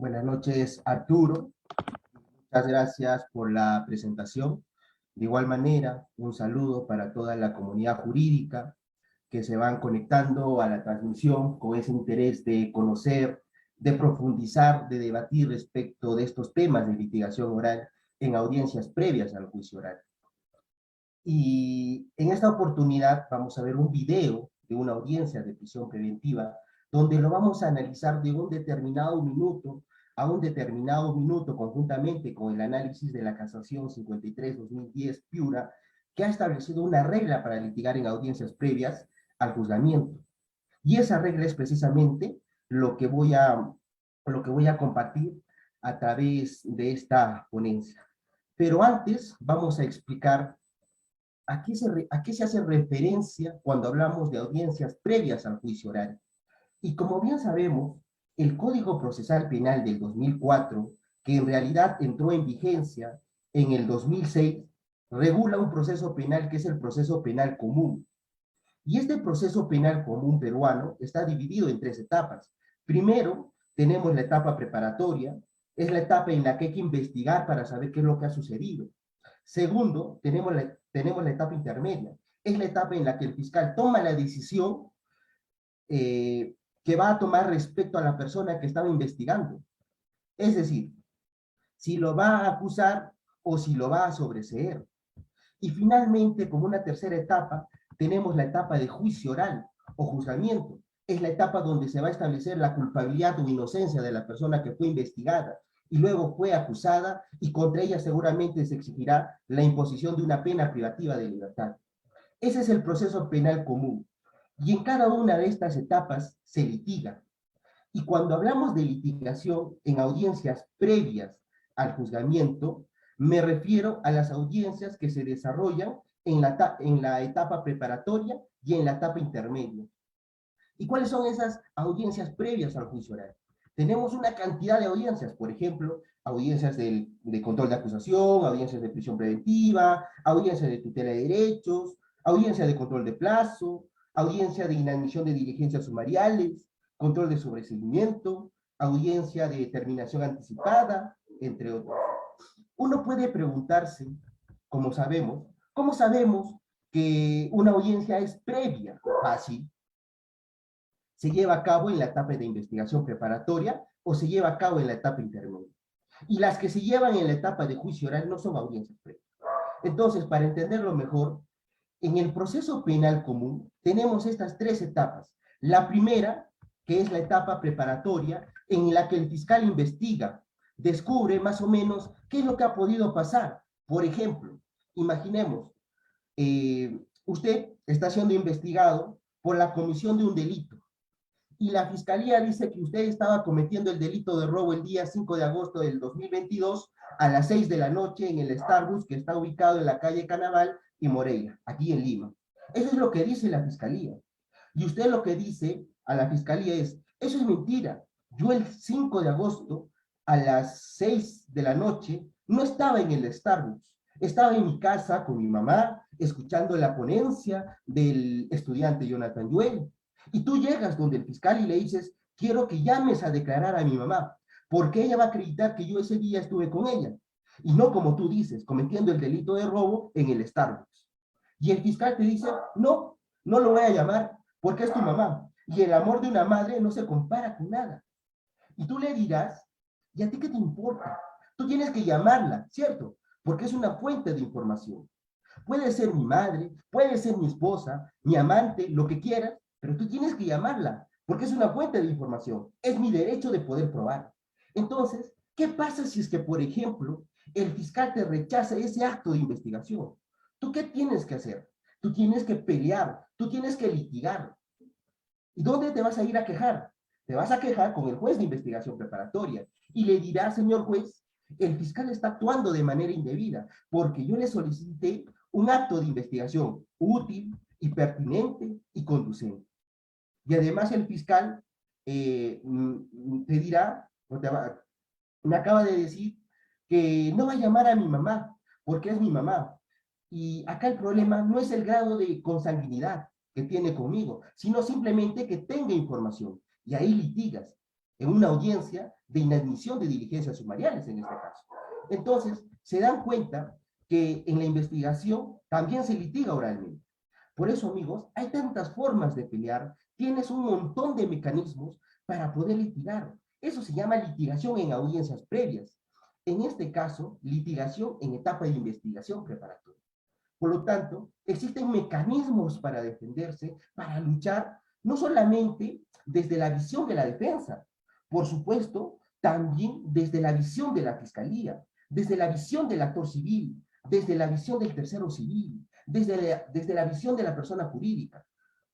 Buenas noches, Arturo. Muchas gracias por la presentación. De igual manera, un saludo para toda la comunidad jurídica que se van conectando a la transmisión con ese interés de conocer, de profundizar, de debatir respecto de estos temas de litigación oral en audiencias previas al juicio oral. Y en esta oportunidad vamos a ver un video de una audiencia de prisión preventiva donde lo vamos a analizar de un determinado minuto a un determinado minuto conjuntamente con el análisis de la casación 53-2010 Piura, que ha establecido una regla para litigar en audiencias previas al juzgamiento. Y esa regla es precisamente lo que voy a compartir a través de esta ponencia. Pero antes vamos a explicar ¿a qué se hace referencia cuando hablamos de audiencias previas al juicio oral? Y como bien sabemos, el Código Procesal Penal del 2004, que en realidad entró en vigencia en el 2006, regula un proceso penal que es el proceso penal común. Y este proceso penal común peruano está dividido en tres etapas. Primero, tenemos la etapa preparatoria, es la etapa en la que hay que investigar para saber qué es lo que ha sucedido. Segundo, tenemos la etapa intermedia. Es la etapa en la que el fiscal toma la decisión que va a tomar respecto a la persona que estaba investigando. Es decir, si lo va a acusar o si lo va a sobreseer. Y finalmente, como una tercera etapa, tenemos la etapa de juicio oral o juzgamiento. Es la etapa donde se va a establecer la culpabilidad o inocencia de la persona que fue investigada y luego fue acusada, y contra ella seguramente se exigirá la imposición de una pena privativa de libertad. Ese es el proceso penal común. Y en cada una de estas etapas se litiga. Y cuando hablamos de litigación en audiencias previas al juzgamiento, me refiero a las audiencias que se desarrollan en la etapa preparatoria y en la etapa intermedia. ¿Y cuáles son esas audiencias previas al juicio oral? Tenemos una cantidad de audiencias, por ejemplo, audiencias de control de acusación, audiencias de prisión preventiva, audiencias de tutela de derechos, audiencia de control de plazo, audiencia de inadmisión de diligencias sumariales, control de sobreseimiento, audiencia de terminación anticipada, entre otros. Uno puede preguntarse, ¿cómo sabemos que una audiencia es previa? Fácil. ¿Se lleva a cabo en la etapa de investigación preparatoria o se lleva a cabo en la etapa intermedia? Y las que se llevan en la etapa de juicio oral no son audiencias previas. Entonces, para entenderlo mejor, en el proceso penal común tenemos estas tres etapas. La primera, que es la etapa preparatoria, en la que el fiscal investiga, descubre más o menos qué es lo que ha podido pasar. Por ejemplo, imaginemos, usted está siendo investigado por la comisión de un delito y la fiscalía dice que usted estaba cometiendo el delito de robo el día 5 de agosto del 2022 a las 6 de la noche en el Starbucks que está ubicado en la calle Canaval y Moreira, aquí en Lima. Eso es lo que dice la fiscalía. Y usted lo que dice a la fiscalía es, eso es mentira. Yo el 5 de agosto a las 6 de la noche no estaba en el Starbucks. Estaba en mi casa con mi mamá, escuchando la ponencia del estudiante Jonathan Yuel. Y tú llegas donde el fiscal y le dices, quiero que llames a declarar a mi mamá, porque ella va a acreditar que yo ese día estuve con ella. Y no como tú dices, cometiendo el delito de robo en el Starbucks. Y el fiscal te dice, no, no lo voy a llamar, porque es tu mamá. Y el amor de una madre no se compara con nada. Y tú le dirás, ¿y a ti qué te importa? Tú tienes que llamarla, ¿cierto? Porque es una fuente de información. Puede ser mi madre, puede ser mi esposa, mi amante, lo que quieras, pero tú tienes que llamarla, porque es una fuente de información. Es mi derecho de poder probar. Entonces, ¿qué pasa si es que, por ejemplo, el fiscal te rechaza ese acto de investigación? ¿Tú qué tienes que hacer? Tú tienes que pelear, tú tienes que litigar. ¿Y dónde te vas a ir a quejar? Te vas a quejar con el juez de investigación preparatoria y le dirá, señor juez, el fiscal está actuando de manera indebida porque yo le solicité un acto de investigación útil y pertinente y conducente. Y además el fiscal te dirá, me acaba de decir que no va a llamar a mi mamá porque es mi mamá. Y acá el problema no es el grado de consanguinidad que tiene conmigo, sino simplemente que tenga información. Y ahí litigas. en una audiencia de inadmisión de diligencias sumariales en este caso. Entonces, se dan cuenta que en la investigación también se litiga oralmente. Por eso, amigos, hay tantas formas de pelear, tienes un montón de mecanismos para poder litigar. Eso se llama litigación en audiencias previas. En este caso, litigación en etapa de investigación preparatoria. Por lo tanto, existen mecanismos para defenderse, para luchar, no solamente desde la visión de la defensa, por supuesto, también desde la visión de la fiscalía, desde la visión del actor civil, desde la visión del tercero civil, desde la visión de la persona jurídica.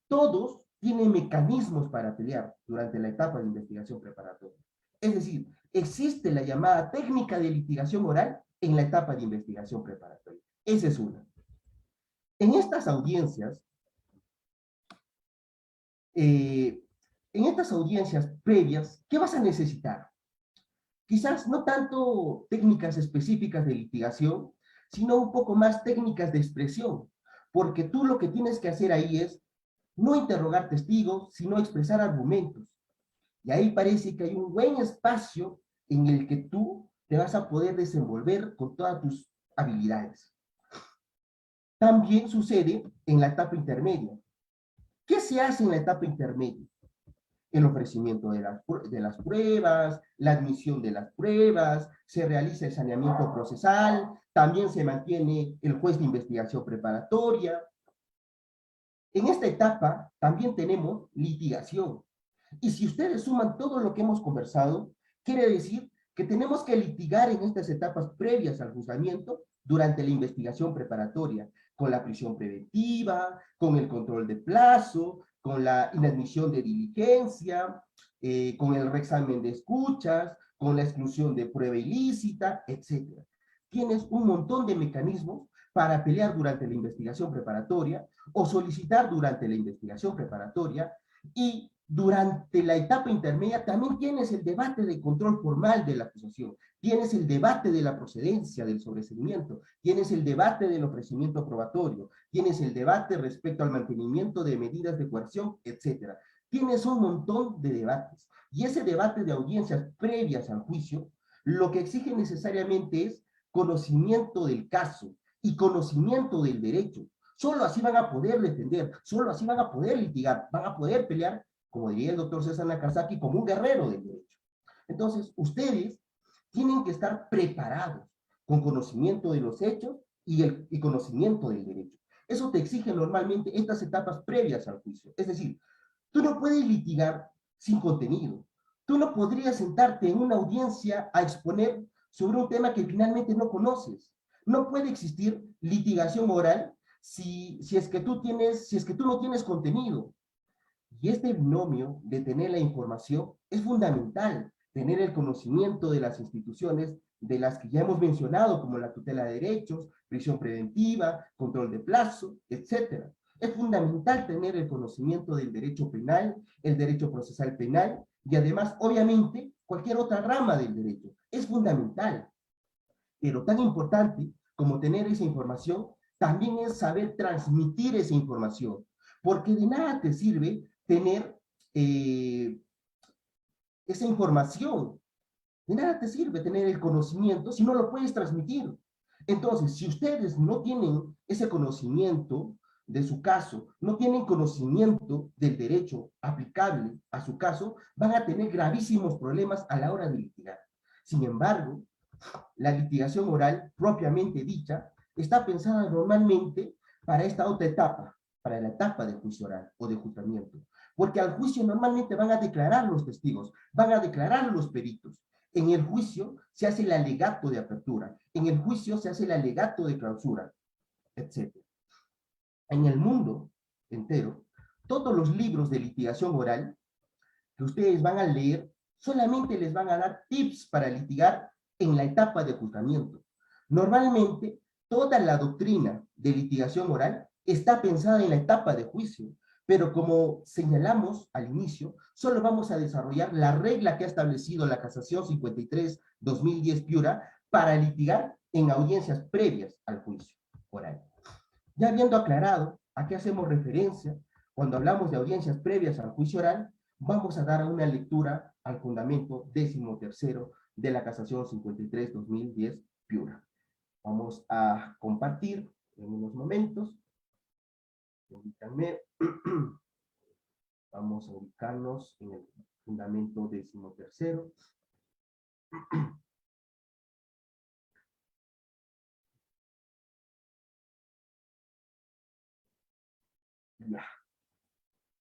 Todos tienen mecanismos para pelear durante la etapa de investigación preparatoria. Es decir, existe la llamada técnica de litigación oral en la etapa de investigación preparatoria. Esa es una. En estas audiencias, previas, ¿qué vas a necesitar? Quizás no tanto técnicas específicas de litigación, sino un poco más técnicas de expresión, porque tú lo que tienes que hacer ahí es no interrogar testigos, sino expresar argumentos. Y ahí parece que hay un buen espacio en el que tú te vas a poder desenvolver con todas tus habilidades. También sucede en la etapa intermedia. ¿Qué se hace en la etapa intermedia? El ofrecimiento de las pruebas, la admisión de las pruebas, se realiza el saneamiento procesal, también se mantiene el juez de investigación preparatoria. En esta etapa también tenemos litigación. Y si ustedes suman todo lo que hemos conversado, quiere decir que tenemos que litigar en estas etapas previas al juzgamiento durante la investigación preparatoria, con la prisión preventiva, con el control de plazo, con la inadmisión de diligencia, con el reexamen de escuchas, con la exclusión de prueba ilícita, etc. Tienes un montón de mecanismos para pelear durante la investigación preparatoria o solicitar durante la investigación preparatoria, y durante la etapa intermedia también tienes el debate de control formal de la acusación, tienes el debate de la procedencia del sobreseimiento, tienes el debate del ofrecimiento probatorio, tienes el debate respecto al mantenimiento de medidas de coerción, etc. Tienes un montón de debates, y ese debate de audiencias previas al juicio, lo que exige necesariamente es conocimiento del caso y conocimiento del derecho. Solo así van a poder defender, solo así van a poder litigar, van a poder pelear, como diría el doctor César Nakazaki, como un guerrero del derecho. Entonces, ustedes tienen que estar preparados con conocimiento de los hechos y conocimiento del derecho. Eso te exige normalmente estas etapas previas al juicio. Es decir, tú no puedes litigar sin contenido. Tú no podrías sentarte en una audiencia a exponer sobre un tema que finalmente no conoces. No puede existir litigación oral si es que tú no tienes contenido. Y este binomio de tener la información es fundamental, tener el conocimiento de las instituciones de las que ya hemos mencionado, como la tutela de derechos, prisión preventiva, control de plazo, etc. Es fundamental tener el conocimiento del derecho penal, el derecho procesal penal, y además, obviamente, cualquier otra rama del derecho. Es fundamental. Pero tan importante como tener esa información, también es saber transmitir esa información. Porque de nada te sirve tener esa información. De nada te sirve tener el conocimiento si no lo puedes transmitir. Entonces, si ustedes no tienen ese conocimiento de su caso, no tienen conocimiento del derecho aplicable a su caso, van a tener gravísimos problemas a la hora de litigar. Sin embargo, la litigación oral, propiamente dicha, está pensada normalmente para esta otra etapa, para la etapa de juicio oral o de juzgamiento. Porque al juicio normalmente van a declarar los testigos, van a declarar los peritos. En el juicio se hace el alegato de apertura, en el juicio se hace el alegato de clausura, etc. En el mundo entero, todos los libros de litigación oral que ustedes van a leer solamente les van a dar tips para litigar en la etapa de juzgamiento. Normalmente, toda la doctrina de litigación oral está pensada en la etapa de juicio, pero como señalamos al inicio, solo vamos a desarrollar la regla que ha establecido la Casación 53-2010 Piura para litigar en audiencias previas al juicio oral. Ya habiendo aclarado a qué hacemos referencia cuando hablamos de audiencias previas al juicio oral, vamos a dar una lectura al fundamento 13º de la casación 53-2010 Piura. Vamos a compartir en unos momentos. Permítanme. Vamos a ubicarnos en el fundamento 13º. Ya.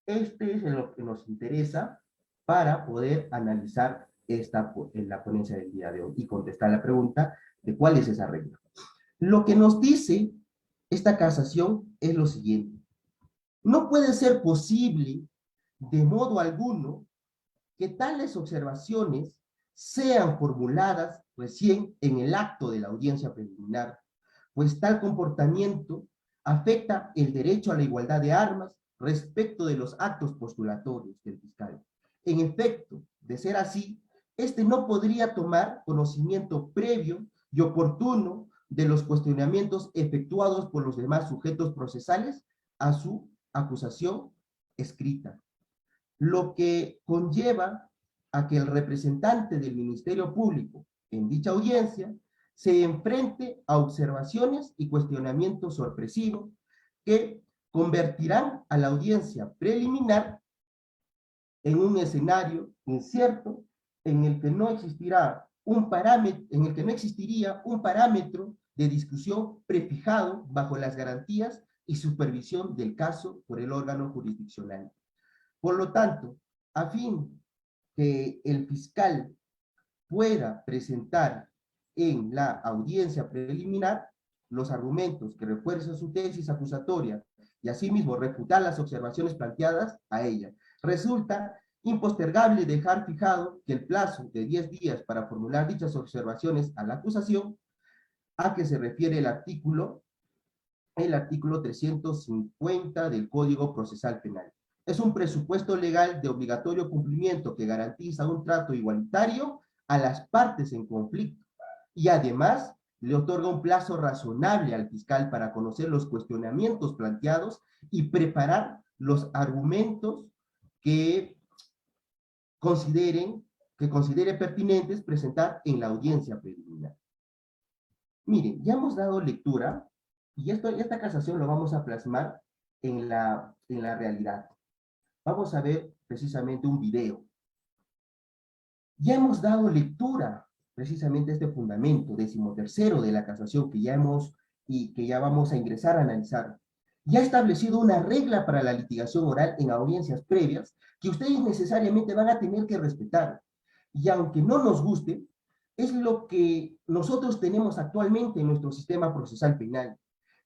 Este es lo que nos interesa para poder analizar la ponencia del día de hoy y contestar la pregunta de cuál es esa regla. Lo que nos dice esta casación es lo siguiente. No puede ser posible de modo alguno que tales observaciones sean formuladas recién en el acto de la audiencia preliminar, pues tal comportamiento afecta el derecho a la igualdad de armas respecto de los actos postulatorios del fiscal. En efecto, de ser así, este no podría tomar conocimiento previo y oportuno de los cuestionamientos efectuados por los demás sujetos procesales a su acusación escrita, lo que conlleva a que el representante del Ministerio Público en dicha audiencia se enfrente a observaciones y cuestionamientos sorpresivos que convertirán a la audiencia preliminar en un escenario incierto en el que no existirá un parámetro, en el que no existiría un parámetro de discusión prefijado bajo las garantías y supervisión del caso por el órgano jurisdiccional. Por lo tanto, a fin que el fiscal pueda presentar en la audiencia preliminar los argumentos que refuerzan su tesis acusatoria y asimismo refutar las observaciones planteadas a ella, resulta impostergable dejar fijado que el plazo de 10 días para formular dichas observaciones a la acusación, a que se refiere el artículo 350 del Código Procesal Penal. Es un presupuesto legal de obligatorio cumplimiento que garantiza un trato igualitario a las partes en conflicto y además le otorga un plazo razonable al fiscal para conocer los cuestionamientos planteados y preparar los argumentos que considere pertinentes presentar en la audiencia preliminar. Miren, ya hemos dado lectura y esta casación lo vamos a plasmar en la realidad. Vamos a ver precisamente un video. Ya hemos dado lectura precisamente a este fundamento 13º de la casación que ya vamos a ingresar a analizar. Ya ha establecido una regla para la litigación oral en audiencias previas que ustedes necesariamente van a tener que respetar. Y aunque no nos guste, es lo que nosotros tenemos actualmente en nuestro sistema procesal penal.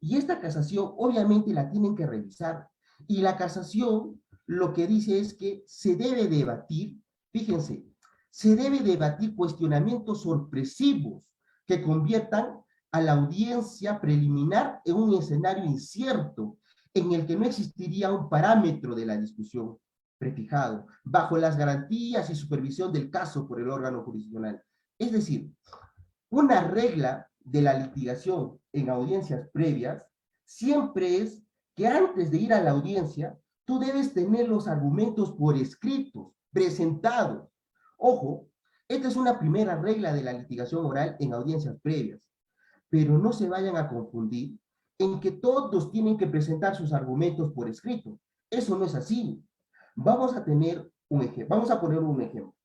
Y esta casación obviamente la tienen que revisar. Y la casación lo que dice es que se debe debatir, fíjense, se debe debatir cuestionamientos sorpresivos que conviertan a la audiencia preliminar en un escenario incierto en el que no existiría un parámetro de la discusión prefijado, bajo las garantías y supervisión del caso por el órgano jurisdiccional. Es decir, una regla de la litigación en audiencias previas siempre es que antes de ir a la audiencia, tú debes tener los argumentos por escritos, presentados. Ojo, esta es una primera regla de la litigación oral en audiencias previas, pero no se vayan a confundir en que todos tienen que presentar sus argumentos por escrito. Eso no es así. Vamos a poner un ejemplo.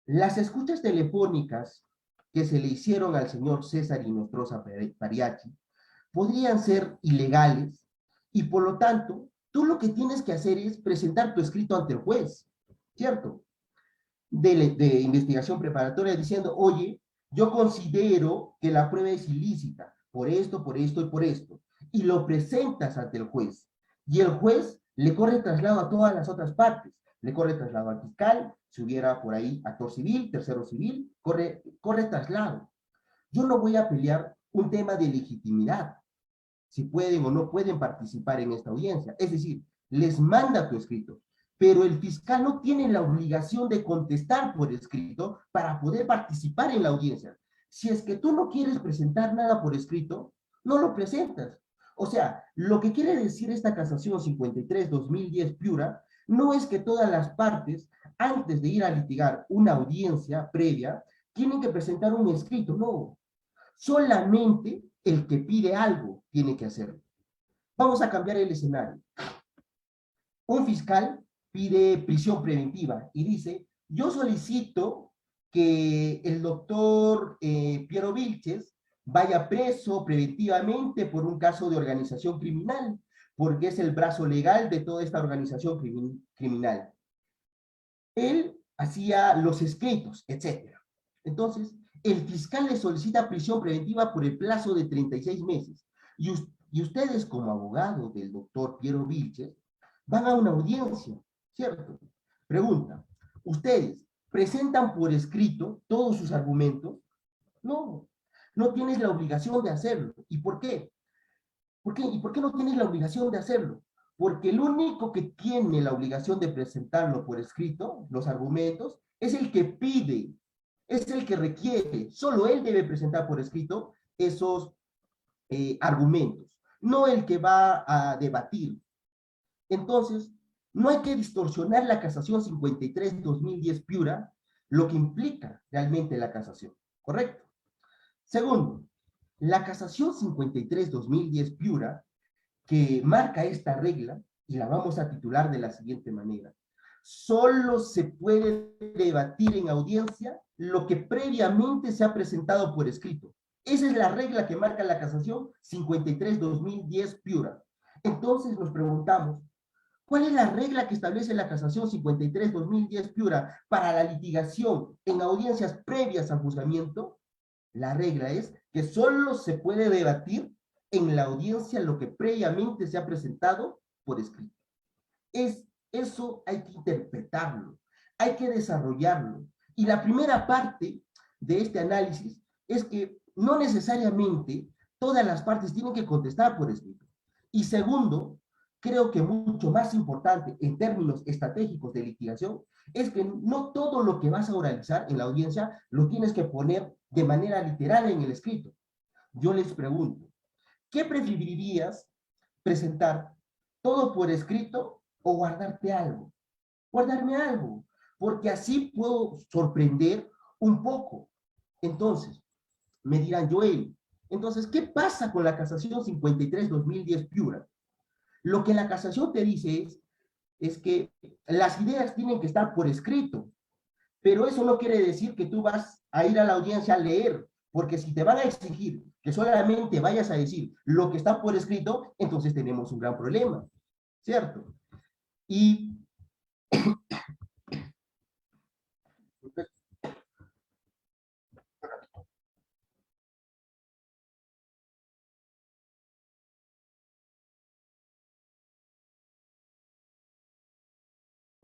Las escuchas telefónicas que se le hicieron al señor César Inostroza Pariachi podrían ser ilegales y por lo tanto, tú lo que tienes que hacer es presentar tu escrito ante el juez, ¿cierto? De investigación preparatoria diciendo, oye, yo considero que la prueba es ilícita, por esto y por esto, y lo presentas ante el juez, y el juez le corre traslado a todas las otras partes, le corre traslado al fiscal, si hubiera por ahí actor civil, tercero civil, corre traslado. Yo no voy a pelear un tema de legitimidad, si pueden o no pueden participar en esta audiencia, es decir, les manda tu escrito, pero el fiscal no tiene la obligación de contestar por escrito para poder participar en la audiencia. Si es que tú no quieres presentar nada por escrito, no lo presentas. O sea, lo que quiere decir esta casación 53-2010 Piura, no es que todas las partes antes de ir a litigar una audiencia previa, tienen que presentar un escrito. No, solamente el que pide algo tiene que hacerlo. Vamos a cambiar el escenario. Un fiscal pide prisión preventiva y dice, yo solicito que el doctor Piero Vilches vaya preso preventivamente por un caso de organización criminal, porque es el brazo legal de toda esta organización criminal. Él hacía los escritos, etc. Entonces, el fiscal le solicita prisión preventiva por el plazo de 36 meses. Y ustedes, como abogado del doctor Piero Vilches, van a una audiencia, ¿cierto? Pregunta, ¿ustedes presentan por escrito todos sus argumentos? No, no tienes la obligación de hacerlo. ¿Y por qué? ¿Y por qué no tienes la obligación de hacerlo? Porque el único que tiene la obligación de presentarlo por escrito, los argumentos, es el que pide, es el que requiere. Solo él debe presentar por escrito esos argumentos, no el que va a debatir. Entonces, no hay que distorsionar la casación 53-2010 Piura, lo que implica realmente la casación, ¿correcto? Segundo, la casación 53-2010 Piura, que marca esta regla, y la vamos a titular de la siguiente manera: solo se puede debatir en audiencia lo que previamente se ha presentado por escrito. Esa es la regla que marca la casación 53-2010 Piura. Entonces nos preguntamos, ¿cuál es la regla que establece la casación 53-2010 Piura para la litigación en audiencias previas al juzgamiento? La regla es que solo se puede debatir en la audiencia lo que previamente se ha presentado por escrito. Eso hay que interpretarlo, hay que desarrollarlo. Y la primera parte de este análisis es que no necesariamente todas las partes tienen que contestar por escrito. Y segundo, creo que mucho más importante en términos estratégicos de litigación, es que no todo lo que vas a oralizar en la audiencia lo tienes que poner de manera literal en el escrito. Yo les pregunto, ¿qué preferirías presentar? ¿Todo por escrito o guardarte algo? Guardarme algo, porque así puedo sorprender un poco. Entonces, me dirán, Joel, entonces, ¿qué pasa con la casación 53-2010 Piura? Lo que la casación te dice es que las ideas tienen que estar por escrito, pero eso no quiere decir que tú vas a ir a la audiencia a leer, porque si te van a exigir que solamente vayas a decir lo que está por escrito, entonces tenemos un gran problema, ¿cierto? Y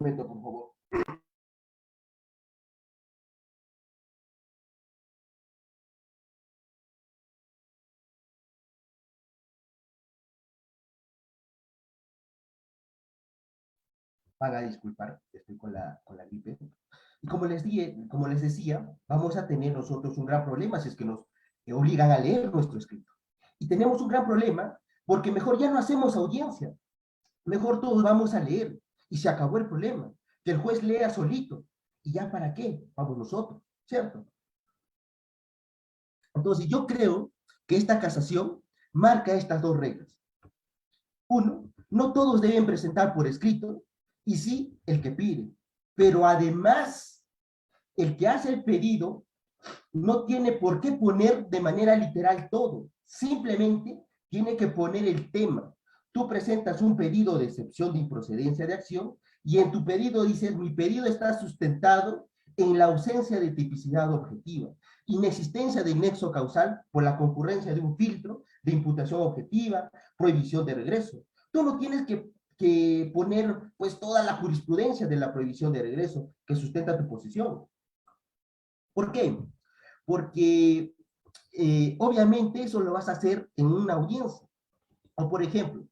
un momento, por favor. Van a disculpar, estoy con la gripe. Y como les decía, vamos a tener nosotros un gran problema si es que nos obligan a leer nuestro escrito. Y tenemos un gran problema porque mejor ya no hacemos audiencia, mejor todos vamos a leer y se acabó el problema. Que el juez lea solito. ¿Y ya para qué? Vamos nosotros, ¿cierto? Entonces yo creo que esta casación marca estas dos reglas. Uno, no todos deben presentar por escrito, y sí el que pide. Pero además, el que hace el pedido no tiene por qué poner de manera literal todo. Simplemente tiene que poner el tema. Tú presentas un pedido de excepción de improcedencia de acción y en tu pedido dices, mi pedido está sustentado en la ausencia de tipicidad objetiva, inexistencia de nexo causal por la concurrencia de un filtro de imputación objetiva, prohibición de regreso. Tú no tienes que poner pues toda la jurisprudencia de la prohibición de regreso que sustenta tu posición. ¿Por qué? Porque obviamente eso lo vas a hacer en una audiencia. O por ejemplo,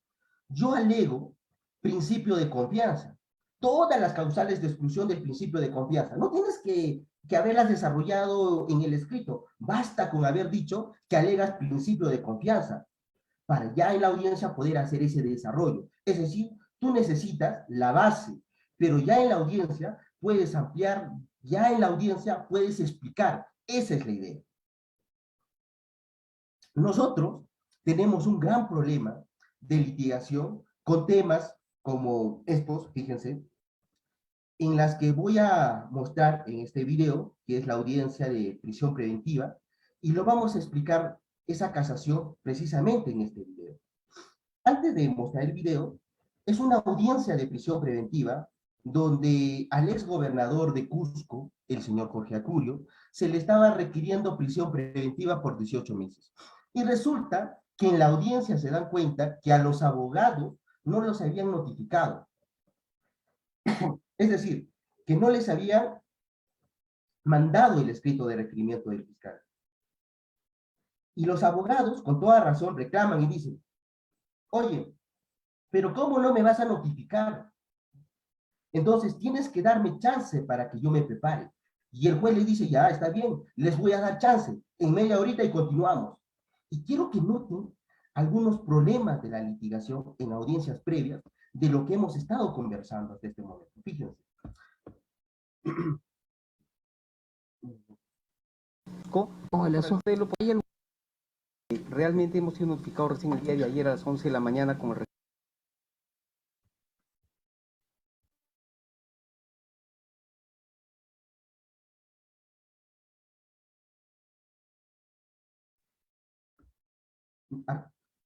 yo alego principio de confianza. Todas las causales de exclusión del principio de confianza. No tienes que haberlas desarrollado en el escrito. Basta con haber dicho que alegas principio de confianza para ya en la audiencia poder hacer ese desarrollo. Es decir, tú necesitas la base, pero ya en la audiencia puedes ampliar, ya en la audiencia puedes explicar. Esa es la idea. Nosotros tenemos un gran problema de litigación con temas como estos, fíjense, en las que voy a mostrar en este video, que es la audiencia de prisión preventiva, y lo vamos a explicar esa casación precisamente en este video. Antes de mostrar el video, es una audiencia de prisión preventiva donde al ex gobernador de Cusco, el señor Jorge Acurio, se le estaba requiriendo prisión preventiva por 18 meses. Y resulta que en la audiencia se dan cuenta que a los abogados no los habían notificado. Es decir, que no les habían mandado el escrito de requerimiento del fiscal. Y los abogados, con toda razón, reclaman y dicen, oye, pero ¿cómo no me vas a notificar? Entonces tienes que darme chance para que yo me prepare. Y el juez le dice, ya, está bien, les voy a dar chance, en media horita y continuamos. Y quiero que noten algunos problemas de la litigación en audiencias previas de lo que hemos estado conversando hasta este momento. Fíjense. Con el asunto de lo realmente hemos sido notificados recién el día de ayer a las 11 de la mañana con el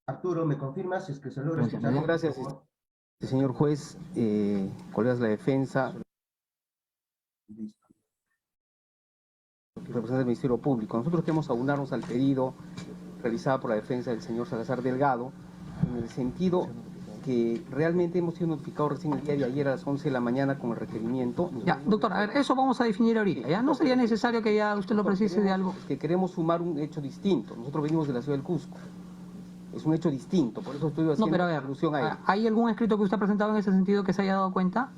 Arturo, ¿me confirmas si es que se logra escuchar? Gracias, señor juez, colegas de la defensa, representante del Ministerio Público. Nosotros queremos aunarnos al pedido realizado por la defensa del señor Salazar Delgado, en el sentido que realmente hemos sido notificados recién el día de ayer a las 11 de la mañana con el requerimiento. Ya, doctor, a ver, eso vamos a definir ahorita, ¿ya? No sería necesario que ya usted lo precise de algo. Es que queremos sumar un hecho distinto. Nosotros venimos de la ciudad del Cusco. Es un hecho distinto, por eso estoy haciendo No, pero a ver, alusión a él. ¿hay algún escrito que usted ha presentado en ese sentido que se haya dado cuenta?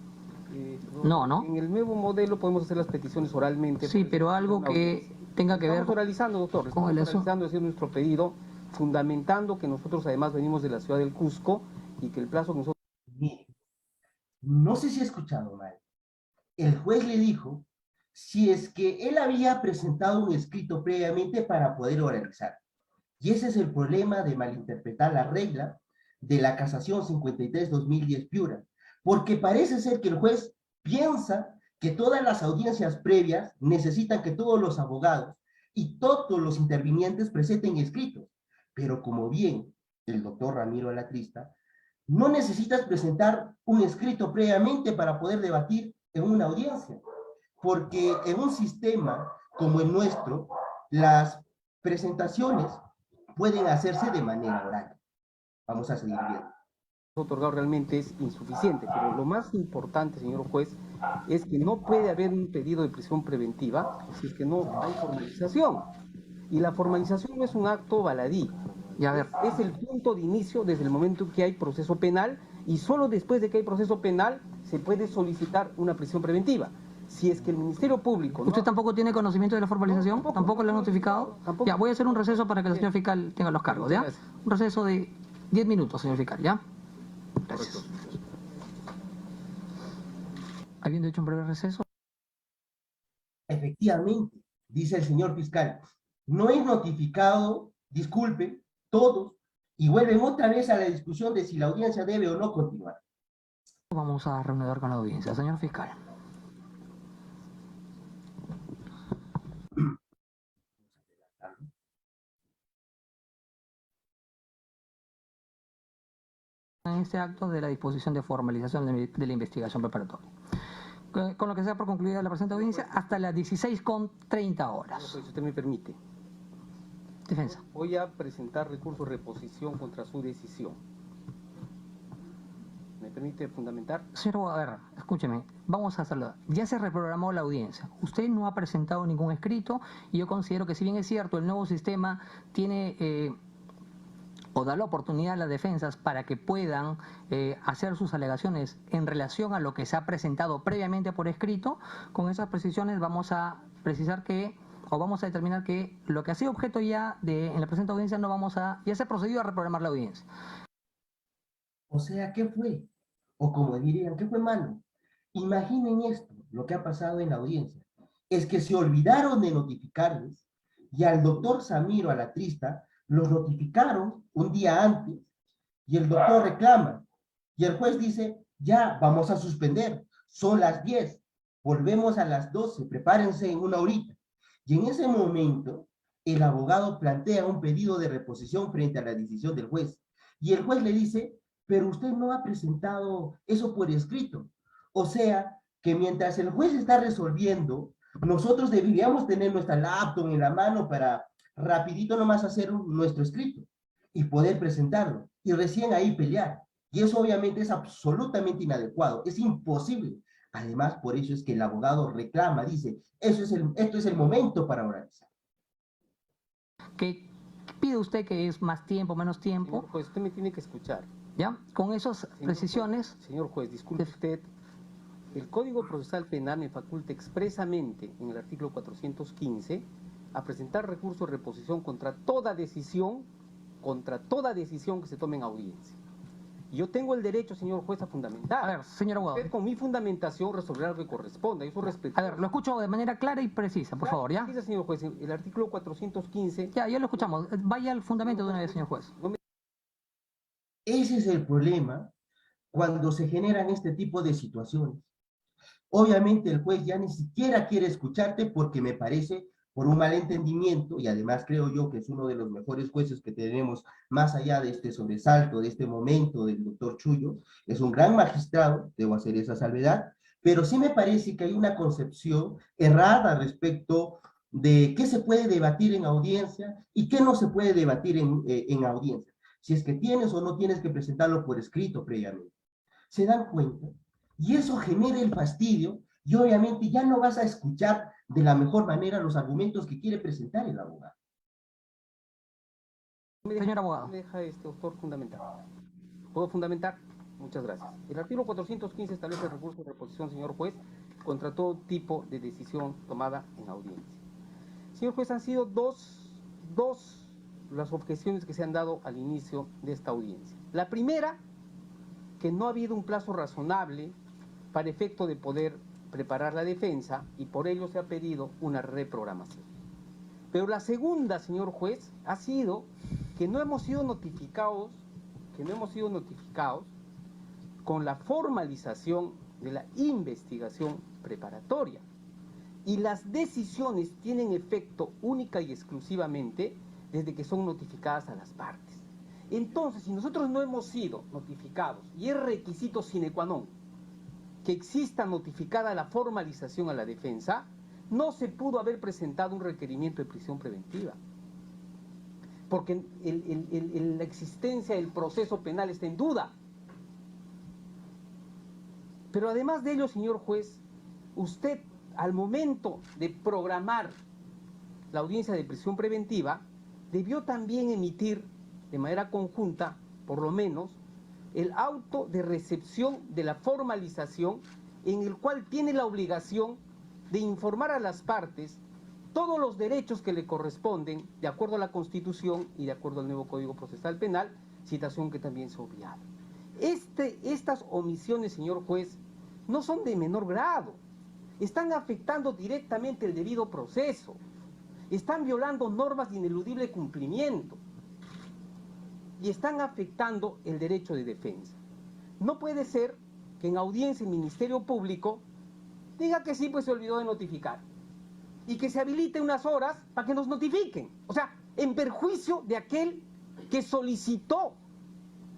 No. En el nuevo modelo podemos hacer las peticiones oralmente. Sí, pero algo que tenga que ver... Estamos oralizando, doctor. Con el asunto. Estamos haciendo nuestro pedido, fundamentando que nosotros además venimos de la ciudad del Cusco y que el plazo que nosotros... Mire, no sé si he escuchado mal. El juez le dijo si es que él había presentado un escrito previamente para poder oralizar. Y ese es el problema de malinterpretar la regla de la casación 53-2010 Piura. Porque parece ser que el juez piensa que todas las audiencias previas necesitan que todos los abogados y todos los intervinientes presenten escritos. Pero como bien el doctor Ramiro Alatrista, no necesitas presentar un escrito previamente para poder debatir en una audiencia, porque en un sistema como el nuestro, las presentaciones pueden hacerse de manera oral. Vamos a seguir viendo. otorgado realmente es insuficiente, pero lo más importante, señor juez, es que no puede haber un pedido de prisión preventiva si es que no hay formalización. Y la formalización no es un acto baladí. Ya, a ver. Es el punto de inicio desde el momento que hay proceso penal y solo después de que hay proceso penal se puede solicitar una prisión preventiva. Si es que el Ministerio Público... ¿Usted tampoco tiene conocimiento de la formalización? ¿Tampoco le han notificado? Tampoco. Ya, voy a hacer un receso para que el señor fiscal tenga los cargos, ¿ya? Un receso de 10 minutos, señor fiscal, ¿ya? Gracias. ¿Habiendo hecho un breve receso? Efectivamente, dice el señor fiscal, no es notificado, disculpe, todos, y vuelven otra vez a la discusión de si la audiencia debe o no continuar. Vamos a reanudar con la audiencia, señor fiscal. En este acto de la disposición de formalización de la investigación preparatoria. Con lo que sea por concluida la presente audiencia hasta las 16:30 horas. Si usted me permite. Defensa. Voy a presentar recurso de reposición contra su decisión. ¿Me permite fundamentar? Señor, a ver, escúcheme, vamos a hacerlo. Ya se reprogramó la audiencia. Usted no ha presentado ningún escrito y yo considero que si bien es cierto, el nuevo sistema tiene... o da la oportunidad a las defensas para que puedan hacer sus alegaciones en relación a lo que se ha presentado previamente por escrito, con esas precisiones vamos a precisar que, o vamos a determinar que lo que ha sido objeto ya en la presente audiencia no vamos a, ya se ha procedido a reprogramar la audiencia. O sea, ¿qué fue? O como dirían, ¿qué fue malo? Imaginen esto, lo que ha pasado en la audiencia es que se olvidaron de notificarles y al doctor Samiro Alatrista los notificaron un día antes y el doctor reclama y el juez dice, ya, vamos a suspender, son las 10, volvemos a las 12, prepárense en una horita. Y en ese momento, el abogado plantea un pedido de reposición frente a la decisión del juez. Y el juez le dice, pero usted no ha presentado eso por escrito. O sea, que mientras el juez está resolviendo, nosotros deberíamos tener nuestra laptop en la mano para rapidito nomás hacer nuestro escrito y poder presentarlo. Y recién ahí pelear. Y eso obviamente es absolutamente inadecuado, es imposible. Además, por eso es que el abogado reclama, dice, esto es el momento para oralizar. ¿Qué pide usted que es más tiempo, menos tiempo? Señor juez, usted me tiene que escuchar. ¿Ya? Con esas precisiones... Señor juez, disculpe usted, el Código Procesal Penal me faculta expresamente en el artículo 415 a presentar recurso de reposición contra toda decisión que se tome en audiencia. Y yo tengo el derecho, señor juez, a fundamentar. A ver, señor abogado. Usted con mi fundamentación resolverá lo que corresponda. Eso respeto. A ver, lo escucho de manera clara y precisa, por favor, ¿ya? Dice, señor juez, el artículo 415... Ya lo escuchamos. Vaya al fundamento de una vez, señor juez. Ese es el problema cuando se generan este tipo de situaciones. Obviamente el juez ya ni siquiera quiere escucharte porque me parece por un malentendimiento, y además creo yo que es uno de los mejores jueces que tenemos más allá de este sobresalto, de este momento del doctor Chullo, es un gran magistrado, debo hacer esa salvedad, pero sí me parece que hay una concepción errada respecto de qué se puede debatir en audiencia y qué no se puede debatir en audiencia. Si es que tienes o no tienes que presentarlo por escrito previamente. ¿Se dan cuenta? Y eso genera el fastidio y obviamente ya no vas a escuchar de la mejor manera los argumentos que quiere presentar el abogado. Señor abogado. Me deja doctor fundamentar. ¿Puedo fundamentar? Muchas gracias. El artículo 415 establece el recurso de reposición, señor juez, contra todo tipo de decisión tomada en audiencia. Señor juez, han sido dos las objeciones que se han dado al inicio de esta audiencia. La primera, que no ha habido un plazo razonable para efecto de poder preparar la defensa y por ello se ha pedido una reprogramación. Pero la segunda, señor juez, ha sido que no hemos sido notificados con la formalización de la investigación preparatoria. Y las decisiones tienen efecto única y exclusivamente desde que son notificadas a las partes. Entonces, si nosotros no hemos sido notificados, y es requisito sine qua non que exista notificada la formalización a la defensa, no se pudo haber presentado un requerimiento de prisión preventiva. Porque la existencia del proceso penal está en duda. Pero además de ello, señor juez, usted al momento de programar la audiencia de prisión preventiva, debió también emitir de manera conjunta, por lo menos, el auto de recepción de la formalización en el cual tiene la obligación de informar a las partes todos los derechos que le corresponden de acuerdo a la Constitución y de acuerdo al nuevo Código Procesal Penal, situación que también se ha obviado. Estas omisiones, señor juez, no son de menor grado, están afectando directamente el debido proceso, están violando normas de ineludible cumplimiento y están afectando el derecho de defensa. No puede ser que en audiencia el Ministerio Público diga que sí, pues se olvidó de notificar y que se habilite unas horas para que nos notifiquen. O sea, en perjuicio de aquel que solicitó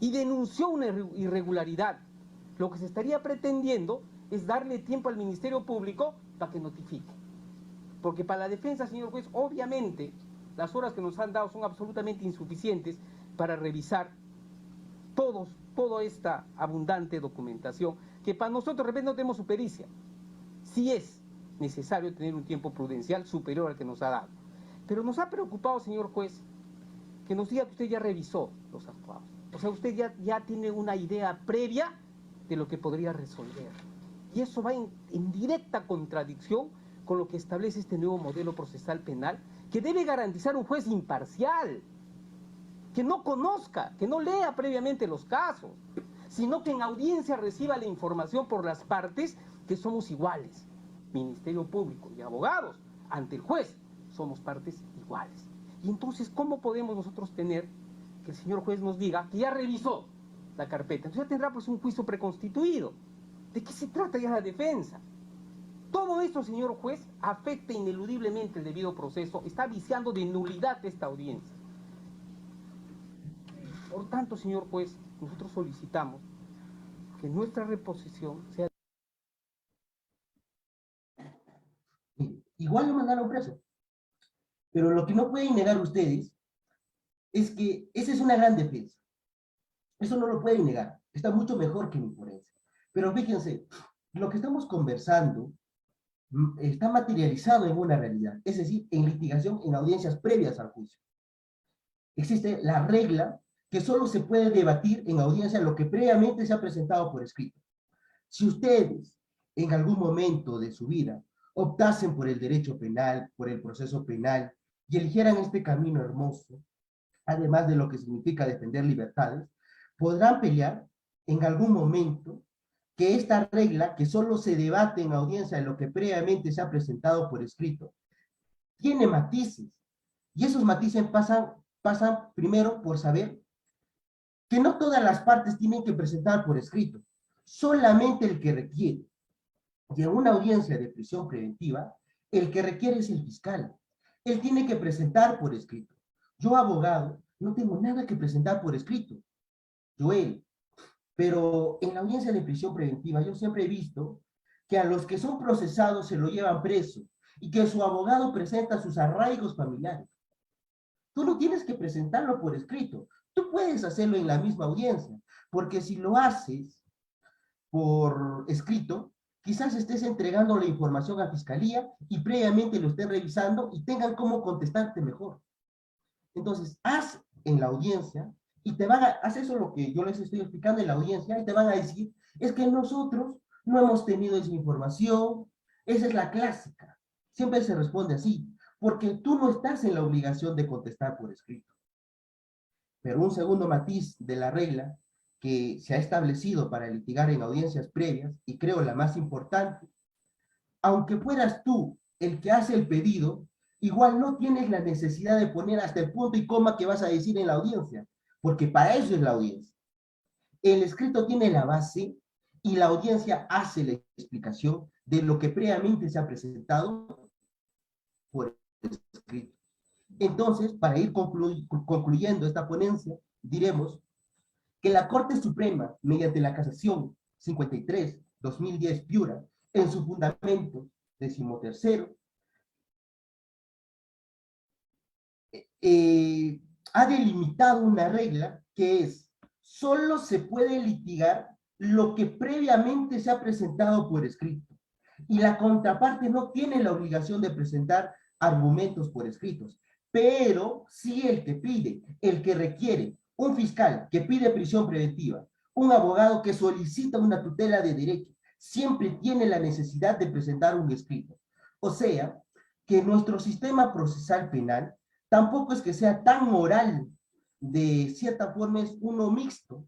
y denunció una irregularidad. Lo que se estaría pretendiendo es darle tiempo al Ministerio Público para que notifique. Porque para la defensa, señor juez, obviamente las horas que nos han dado son absolutamente insuficientes para revisar toda esta abundante documentación, que para nosotros de repente no tenemos su pericia. Sí es necesario tener un tiempo prudencial superior al que nos ha dado. Pero nos ha preocupado, señor juez, que nos diga que usted ya revisó los actuados. O sea, usted ya tiene una idea previa de lo que podría resolver. Y eso va en directa contradicción con lo que establece este nuevo modelo procesal penal, que debe garantizar un juez imparcial, que no conozca, que no lea previamente los casos, sino que en audiencia reciba la información por las partes que somos iguales. Ministerio Público y abogados ante el juez somos partes iguales. Y entonces, ¿cómo podemos nosotros tener que el señor juez nos diga que ya revisó la carpeta? Entonces ya tendrá pues un juicio preconstituido. ¿De qué se trata ya la defensa? Todo esto, señor juez, afecta ineludiblemente el debido proceso, está viciando de nulidad esta audiencia. Por tanto, señor juez, nosotros solicitamos que nuestra reposición sea... Igual lo mandaron preso. Pero lo que no pueden negar ustedes es que esa es una gran defensa. Eso no lo pueden negar. Está mucho mejor que mi forense. Pero fíjense, lo que estamos conversando está materializado en una realidad, es decir, en litigación, en audiencias previas al juicio. Existe la regla que solo se puede debatir en audiencia lo que previamente se ha presentado por escrito. Si ustedes, en algún momento de su vida, optasen por el derecho penal, por el proceso penal, y eligieran este camino hermoso, además de lo que significa defender libertades, podrán pelear en algún momento que esta regla, que solo se debate en audiencia de lo que previamente se ha presentado por escrito, tiene matices. Y esos matices pasan primero por saber que no todas las partes tienen que presentar por escrito, solamente el que requiere. Y en una audiencia de prisión preventiva, el que requiere es el fiscal. Él tiene que presentar por escrito. Yo, abogado, no tengo nada que presentar por escrito. Joel. Pero en la audiencia de prisión preventiva yo siempre he visto que a los que son procesados se lo llevan preso y que su abogado presenta sus arraigos familiares. Tú no tienes que presentarlo por escrito. Tú puedes hacerlo en la misma audiencia, porque si lo haces por escrito, quizás estés entregando la información a fiscalía y previamente lo estés revisando y tengan cómo contestarte mejor. Entonces, haz en la audiencia y haz eso lo que yo les estoy explicando en la audiencia y te van a decir, es que nosotros no hemos tenido esa información, esa es la clásica. Siempre se responde así, porque tú no estás en la obligación de contestar por escrito. Pero un segundo matiz de la regla que se ha establecido para litigar en audiencias previas, y creo la más importante, aunque fueras tú el que hace el pedido, igual no tienes la necesidad de poner hasta el punto y coma que vas a decir en la audiencia, porque para eso es la audiencia. El escrito tiene la base y la audiencia hace la explicación de lo que previamente se ha presentado por escrito. Entonces, para ir concluyendo esta ponencia, diremos que la Corte Suprema, mediante la Casación 53-2010 Piura, en su fundamento 13º, ha delimitado una regla que es, solo se puede litigar lo que previamente se ha presentado por escrito, y la contraparte no tiene la obligación de presentar argumentos por escritos, pero sí el que pide, el que requiere, un fiscal que pide prisión preventiva, un abogado que solicita una tutela de derecho, siempre tiene la necesidad de presentar un escrito. O sea, que nuestro sistema procesal penal tampoco es que sea tan moral, de cierta forma es uno mixto,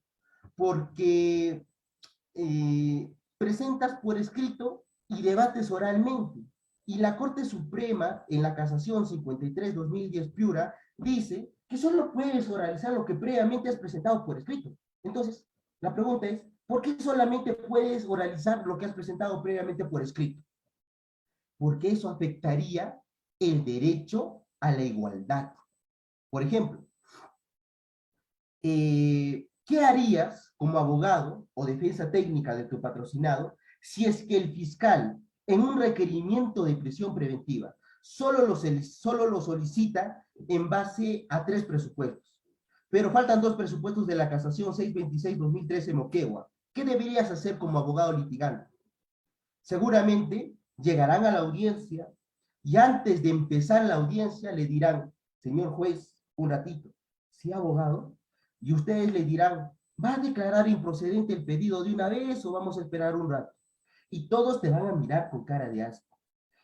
porque presentas por escrito y debates oralmente. Y la Corte Suprema, en la Casación 53-2010 Piura, dice que solo puedes oralizar lo que previamente has presentado por escrito. Entonces, la pregunta es, ¿por qué solamente puedes oralizar lo que has presentado previamente por escrito? Porque eso afectaría el derecho a la igualdad. Por ejemplo, ¿qué harías como abogado o defensa técnica de tu patrocinado si es que el fiscal en un requerimiento de prisión preventiva solo lo solicita en base a 3 presupuestos? Pero faltan 2 presupuestos de la Casación 626-2013 Moquegua. ¿Qué deberías hacer como abogado litigante? Seguramente llegarán a la audiencia y antes de empezar la audiencia le dirán, señor juez, un ratito, ¿sí, abogado? Y ustedes le dirán, ¿va a declarar improcedente el pedido de una vez o vamos a esperar un rato? Y todos te van a mirar con cara de asco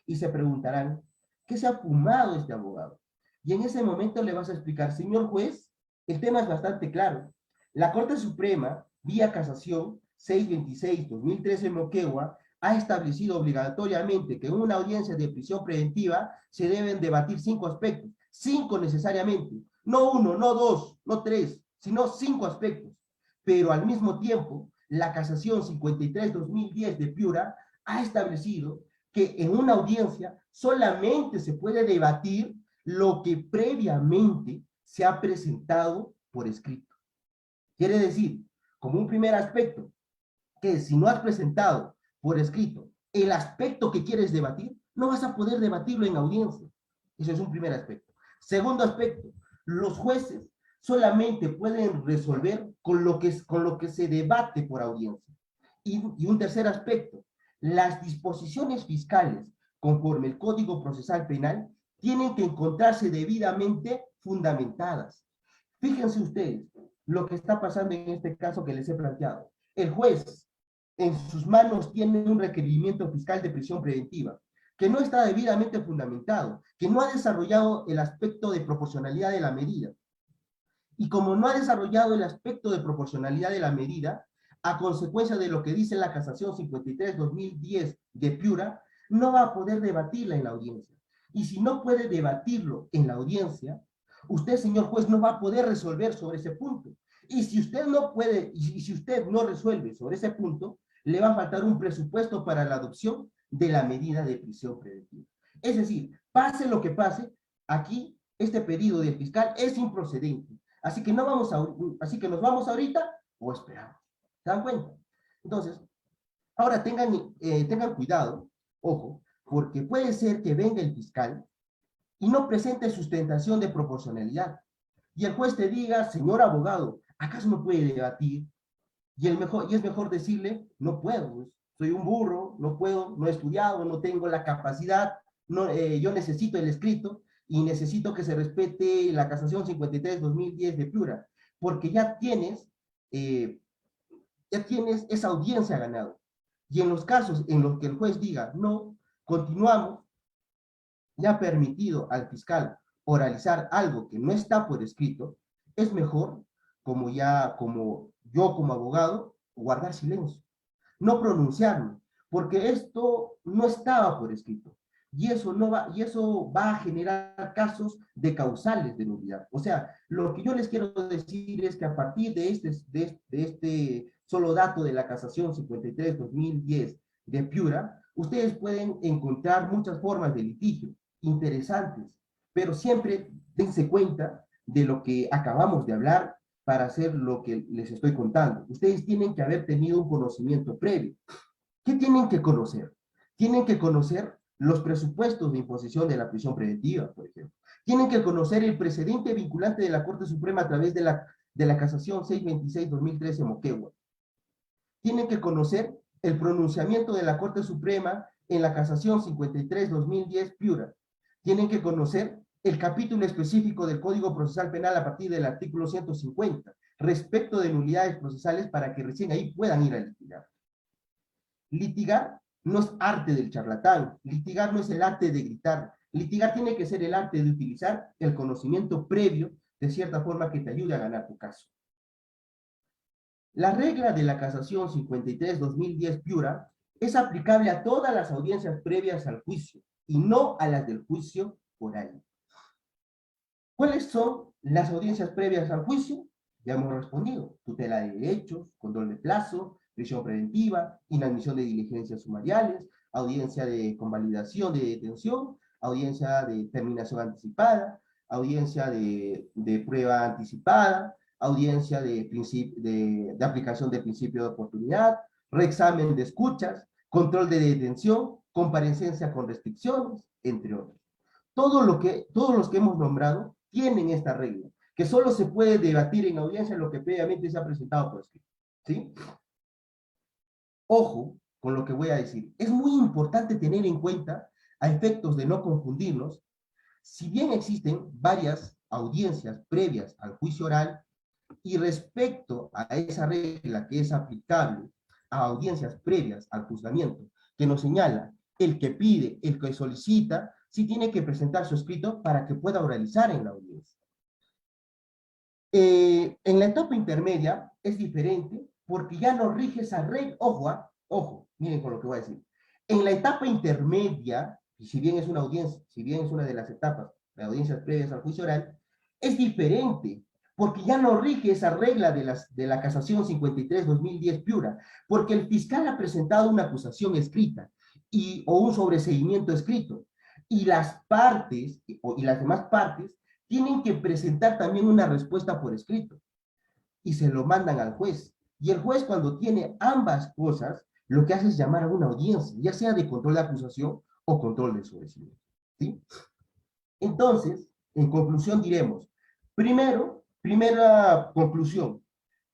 y se preguntarán, ¿qué se ha fumado este abogado? Y en ese momento le vas a explicar, señor juez, el tema es bastante claro. La Corte Suprema, vía Casación 626-2013 Moquegua, ha establecido obligatoriamente que en una audiencia de prisión preventiva se deben debatir 5 aspectos, 5 necesariamente, no 1, no 2, no 3, sino 5 aspectos. Pero al mismo tiempo, la casación 53-2010 de Piura ha establecido que en una audiencia solamente se puede debatir lo que previamente se ha presentado por escrito. Quiere decir, como un primer aspecto, que si no has presentado por escrito el aspecto que quieres debatir, no vas a poder debatirlo en audiencia. Eso es un primer aspecto. Segundo aspecto, los jueces solamente pueden resolver con lo que se debate por audiencia. Y un tercer aspecto, las disposiciones fiscales conforme el Código Procesal Penal tienen que encontrarse debidamente fundamentadas. Fíjense ustedes lo que está pasando en este caso que les he planteado. El juez en sus manos tiene un requerimiento fiscal de prisión preventiva que no está debidamente fundamentado, que no ha desarrollado el aspecto de proporcionalidad de la medida. Y como no ha desarrollado el aspecto de proporcionalidad de la medida, a consecuencia de lo que dice la casación 53-2010 de Piura, no va a poder debatirla en la audiencia. Y si no puede debatirlo en la audiencia, usted, señor juez, no va a poder resolver sobre ese punto. Y si usted no puede, y si usted no resuelve sobre ese punto, le va a faltar un presupuesto para la adopción de la medida de prisión preventiva. Es decir, pase lo que pase, aquí este pedido del fiscal es improcedente. Así que nos vamos ahorita o esperamos. ¿Se dan cuenta? Entonces, ahora tengan cuidado, ojo, porque puede ser que venga el fiscal y no presente sustentación de proporcionalidad. Y el juez te diga, señor abogado, ¿acaso no puede debatir? Y es mejor decirle, no puedo, soy un burro, no puedo, no he estudiado, no tengo la capacidad, yo necesito el escrito y necesito que se respete la casación 53-2010 de Piura, porque ya tienes esa audiencia ganado. Y en los casos en los que el juez diga, no, continuamos, ya ha permitido al fiscal oralizar algo que no está por escrito, es mejor, como yo como abogado, guardar silencio, no pronunciarme, porque esto no estaba por escrito. Y eso va a generar casos de causales de nulidad. O sea, lo que yo les quiero decir es que a partir de este solo dato de la casación 53-2010 de Piura, ustedes pueden encontrar muchas formas de litigio interesantes, pero siempre dense cuenta de lo que acabamos de hablar para hacer lo que les estoy contando. Ustedes tienen que haber tenido un conocimiento previo. ¿Qué tienen que conocer? Tienen que conocer los presupuestos de imposición de la prisión preventiva, por ejemplo. Tienen que conocer el precedente vinculante de la Corte Suprema a través de la casación 626-2013 Moquegua. Tienen que conocer el pronunciamiento de la Corte Suprema en la casación 53-2010 Piura. Tienen que conocer el capítulo específico del Código Procesal Penal a partir del artículo 150, respecto de nulidades procesales, para que recién ahí puedan ir a litigar. Litigar no es arte del charlatán, litigar no es el arte de gritar, litigar tiene que ser el arte de utilizar el conocimiento previo de cierta forma que te ayude a ganar tu caso. La regla de la casación 53-2010 Piura es aplicable a todas las audiencias previas al juicio y no a las del juicio oral. ¿Cuáles son las audiencias previas al juicio? Ya hemos respondido: tutela de derechos, control de plazo, prisión preventiva, inadmisión de diligencias sumariales, audiencia de convalidación de detención, audiencia de terminación anticipada, audiencia de prueba anticipada, audiencia de aplicación del principio de oportunidad, reexamen de escuchas, control de detención, comparecencia con restricciones, entre otros. Todos los que hemos nombrado tienen esta regla, que solo se puede debatir en audiencia lo que previamente se ha presentado por escrito. ¿Sí? Ojo con lo que voy a decir. Es muy importante tener en cuenta, a efectos de no confundirnos, si bien existen varias audiencias previas al juicio oral, y respecto a esa regla que es aplicable a audiencias previas al juzgamiento, que nos señala el que pide, el que solicita, sí tiene que presentar su escrito para que pueda oralizar en la audiencia. En la etapa intermedia es diferente porque ya no rige esa regla, ojo, miren con lo que voy a decir, En la etapa intermedia, y si bien es una audiencia, si bien es una de las etapas, las audiencias previas al juicio oral, es diferente, porque ya no rige esa regla de la casación 53-2010 Piura, porque el fiscal ha presentado una acusación escrita o un sobreseimiento escrito, y las partes, y las demás partes, tienen que presentar también una respuesta por escrito, y se lo mandan al juez. Y el juez, cuando tiene ambas cosas, lo que hace es llamar a una audiencia, ya sea de control de acusación o control de sobreseimiento, ¿sí? Entonces, en conclusión diremos, primera conclusión,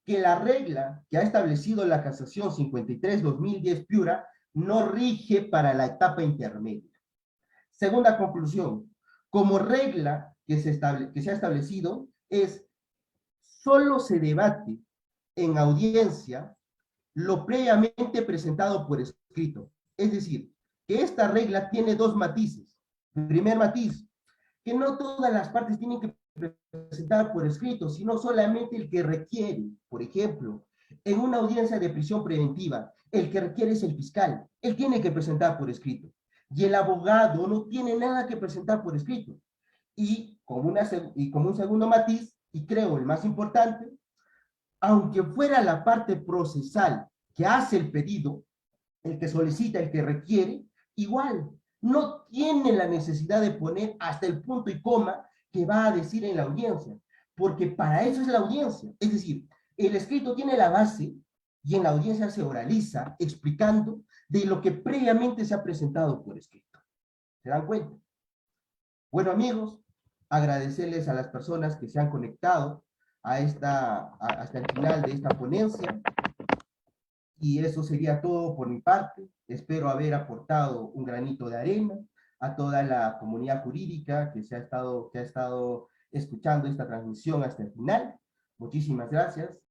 que la regla que ha establecido la casación 53-2010 Piura no rige para la etapa intermedia. Segunda conclusión, como regla que se ha establecido es solo se debate en audiencia lo previamente presentado por escrito. Es decir, que esta regla tiene dos matices. Primer matiz, que no todas las partes tienen que presentar por escrito, sino solamente el que requiere. Por ejemplo, en una audiencia de prisión preventiva, el que requiere es el fiscal. Él tiene que presentar por escrito. Y el abogado no tiene nada que presentar por escrito. Y como un segundo matiz, y creo el más importante, aunque fuera la parte procesal que hace el pedido, el que solicita, el que requiere, igual, no tiene la necesidad de poner hasta el punto y coma que va a decir en la audiencia, porque para eso es la audiencia. Es decir, el escrito tiene la base y en la audiencia se oraliza explicando de lo que previamente se ha presentado por escrito. ¿Se dan cuenta? Bueno, amigos, agradecerles a las personas que se han conectado hasta el final de esta ponencia. Y eso sería todo por mi parte. Espero haber aportado un granito de arena a toda la comunidad jurídica que ha estado escuchando esta transmisión hasta el final. Muchísimas gracias.